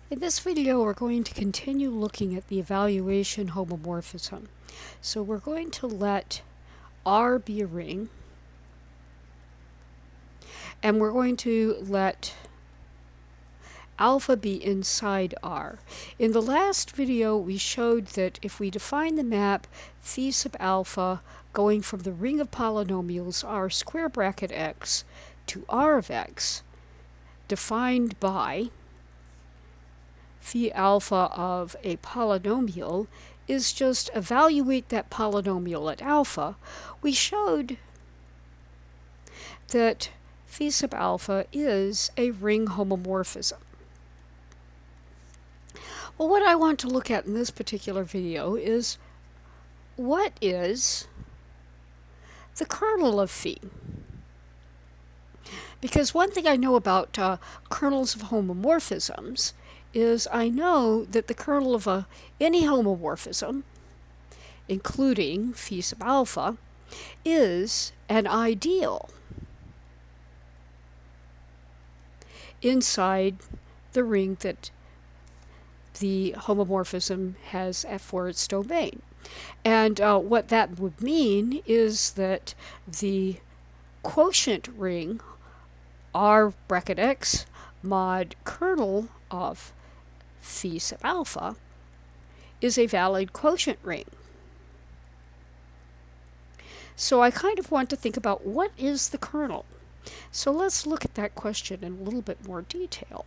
In this video, we're going to continue looking at the evaluation homomorphism. So we're going to let R be a ring, and we're going to let alpha be inside R. In the last video, we showed that if we define the map phi sub alpha going from the ring of polynomials R square bracket x to R of x, defined by phi alpha of a polynomial is just evaluate that polynomial at alpha, we showed that phi sub alpha is a ring homomorphism. Well, what I want to look at in this particular video is what is the kernel of phi? Because one thing I know about kernels of homomorphisms is I know that the kernel of any homomorphism, including phi sub alpha, is an ideal inside the ring that the homomorphism has for its domain. And what that would mean is that the quotient ring R bracket x mod kernel of phi sub alpha is a valid quotient ring. So I kind of want to think about what is the kernel. So let's look at that question in a little bit more detail.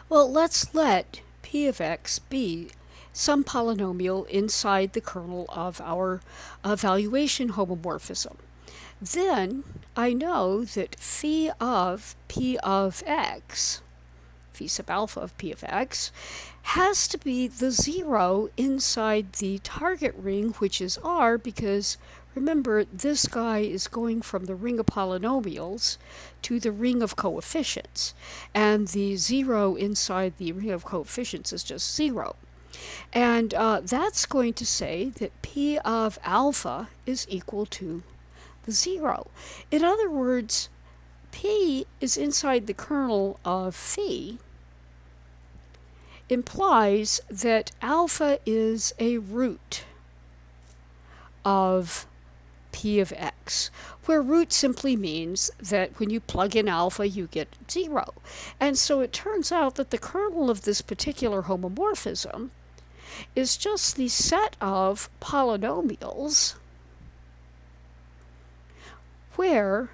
Well, let's let p of x be some polynomial inside the kernel of our evaluation homomorphism. Then I know that phi of p of x, phi sub alpha of p of x, has to be the zero inside the target ring, which is R, because remember, this guy is going from the ring of polynomials to the ring of coefficients, and the zero inside the ring of coefficients is just zero. And that's going to say that p of alpha is equal to the zero. In other words, p is inside the kernel of phi implies that alpha is a root of p of x, where root simply means that when you plug in alpha you get 0. And so it turns out that the kernel of this particular homomorphism is just the set of polynomials where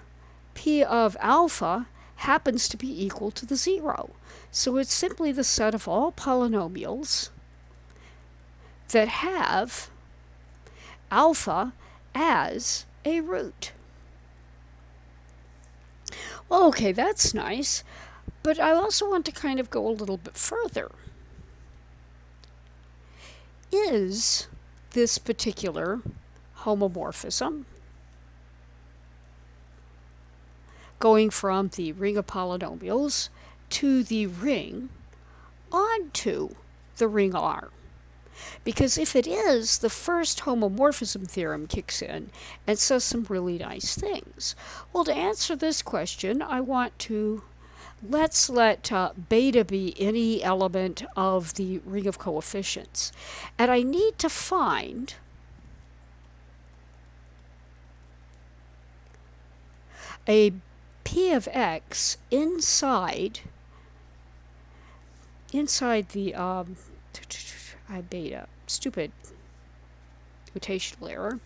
p of alpha happens to be equal to the 0. So it's simply the set of all polynomials that have alpha as a root. Well, okay, that's nice, but I also want to kind of go a little bit further. Is this particular homomorphism going from the ring of polynomials to the ring onto the ring R? Because if it is, the first homomorphism theorem kicks in and says some really nice things. Well, to answer this question, I want to let's let beta be any element of the ring of coefficients. And I need to find a p of x inside the beta, stupid notational error.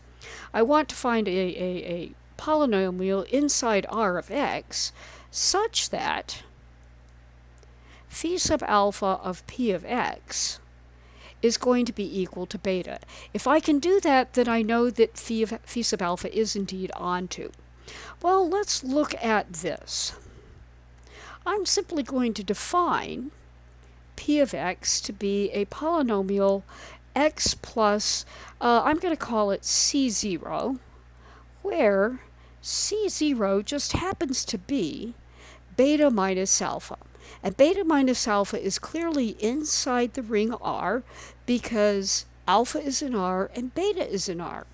I want to find a polynomial inside R of x such that phi sub alpha of p of x is going to be equal to beta. If I can do that, then I know that phi sub alpha is indeed onto. Well, let's look at this. I'm simply going to define p of x to be a polynomial x plus, I'm going to call it c0, where c0 just happens to be beta minus alpha. And beta minus alpha is clearly inside the ring R because alpha is in R and beta is in R.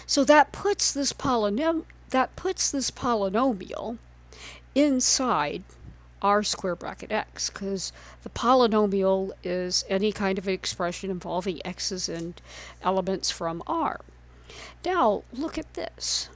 So that puts this polynomial inside r square bracket x, because the polynomial is any kind of expression involving x's and elements from r. Now, look at this.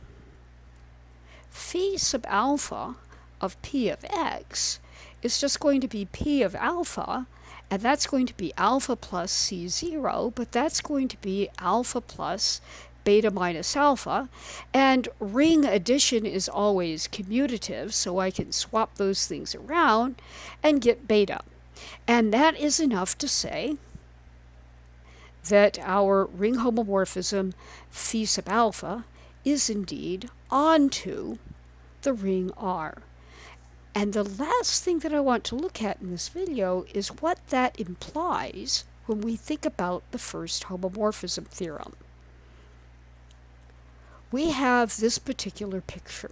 Phi sub alpha of p of x is just going to be p of alpha, and that's going to be alpha plus c0, but that's going to be alpha plus beta minus alpha, and ring addition is always commutative, so I can swap those things around and get beta. And that is enough to say that our ring homomorphism phi sub alpha is indeed onto the ring R. And the last thing that I want to look at in this video is what that implies when we think about the first homomorphism theorem. We have this particular picture.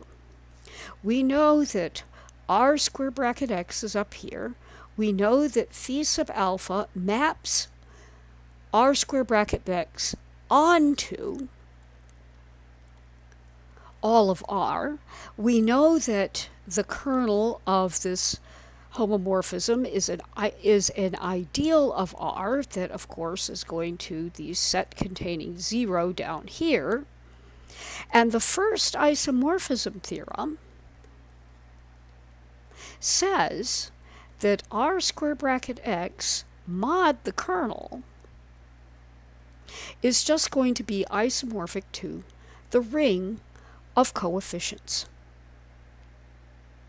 We know that r square bracket x is up here. We know that phi sub alpha maps r square bracket x onto all of r. We know that the kernel of this homomorphism is an ideal of r that, of course, is going to the set containing 0 down here. And the first isomorphism theorem says that r square bracket x mod the kernel is just going to be isomorphic to the ring of coefficients.